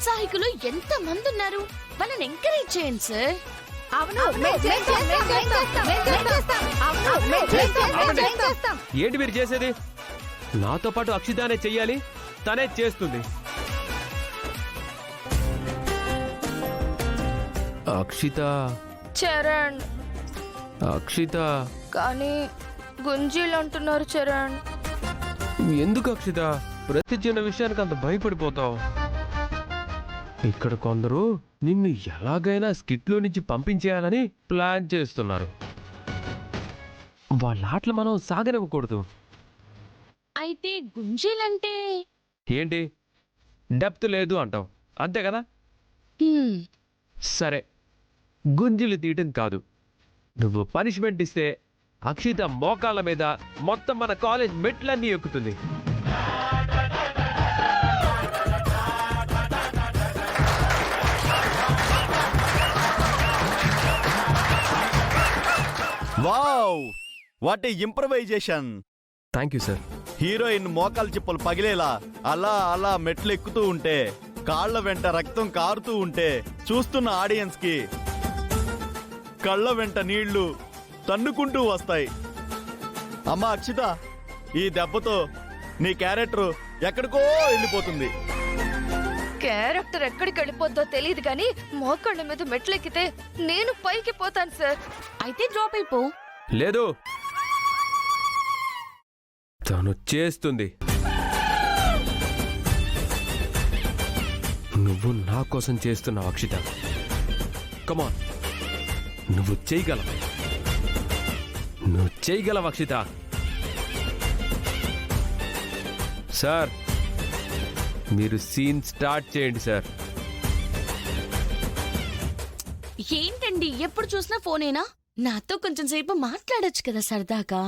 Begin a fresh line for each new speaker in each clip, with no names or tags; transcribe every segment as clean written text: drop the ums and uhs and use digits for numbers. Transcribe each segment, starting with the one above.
ఉత్సాహికులు ఎంత మంది ఉన్నారు, వాళ్ళని ఎంకరేజ్ చేయండి సార్.
ఏంటి మీరు చేసేది? నాతో పాటు అక్షితానే చెయ్యాలి, తనే చేస్తుంది. అక్షిత
చరణ్
అక్షిత
కానీ గుంజీలు అంటున్నారు చరణ్.
ఎందుకు అక్షిత ప్రతి చిన్న విషయానికి అంత భయపడిపోతావు? ఇక్కడ కొందరు నిన్ను ఎలాగైనా స్కిట్లో నుంచి పంపించేయాలని ప్లాన్ చేస్తున్నారు. వాళ్ళ ఆటలు మనం సాగనివ్వకూడదు.
అయితే గుంజీలంటే
ఏంటి డెప్త్ లేదు అంటావు, అంతే కదా? సరే, గుంజీలు తీయటం కాదు, నువ్వు పనిష్మెంట్ ఇస్తే అక్షిత మోకాళ్ళ మీద మొత్తం మన కాలేజ్ మెట్లన్నీ ఎక్కుతుంది.
Wow, what a improvisation.
Thank you sir.
Heroine మోకాలు చిప్పలు పగిలేలా అలా అలా మెట్లు ఎక్కుతూ ఉంటే, కాళ్ల వెంట రక్తం కారుతూ ఉంటే చూస్తున్న ఆడియన్స్ కి కళ్ళ వెంట నీళ్లు తన్నుకుంటూ వస్తాయి. అమ్మా అక్షిత, ఈ దెబ్బతో నీ క్యారెక్టర్ ఎక్కడికో వెళ్ళిపోతుంది.
క్యారెక్టర్ ఎక్కడికి వెళ్ళిపోద్దో తెలియదు కానీ మోకాళ్ళ మీద మెట్లెక్కితే నేను పైకి పోతాను సార్. అయితే డ్రాప్ అయిపో.
లేదు, తను చేస్తుంది. నువ్వు నా కోసం చేస్తున్నావు అక్షిత. కమాన్, నువ్వు చేయగలవు, నువ్వు చేయగలవు అక్షిత. సార్, మీరు సీన్ స్టార్ట్ చేయండి సార్.
ఏంటండి ఎప్పుడు చూసినా ఫోనేనా? నాతో కొంచెం సేపు మాట్లాడొచ్చు కదా సరదాగా.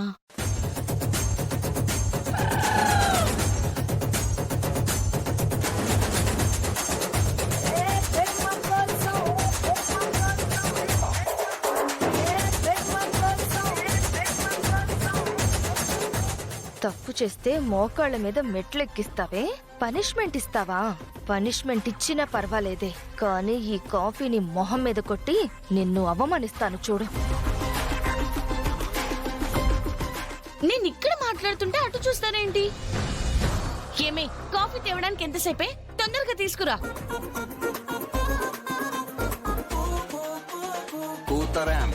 తప్పు చేస్తే మోకాళ్ళ మీద మెట్లెక్కిస్తావే, పనిష్మెంట్ ఇస్తావా? పనిష్మెంట్ ఇచ్చినా పర్వాలేదే, కానీ ఈ కాఫీని మొహం మీద కొట్టి నిన్ను అవమానిస్తాను చూడు. నేను ఇక్కడ మాట్లాడుతుంటే అటు చూస్తానేంటి? ఏమే, కాఫీ తేవడానికి ఎంతసేపే? తొందరగా తీసుకురా.
Putarem.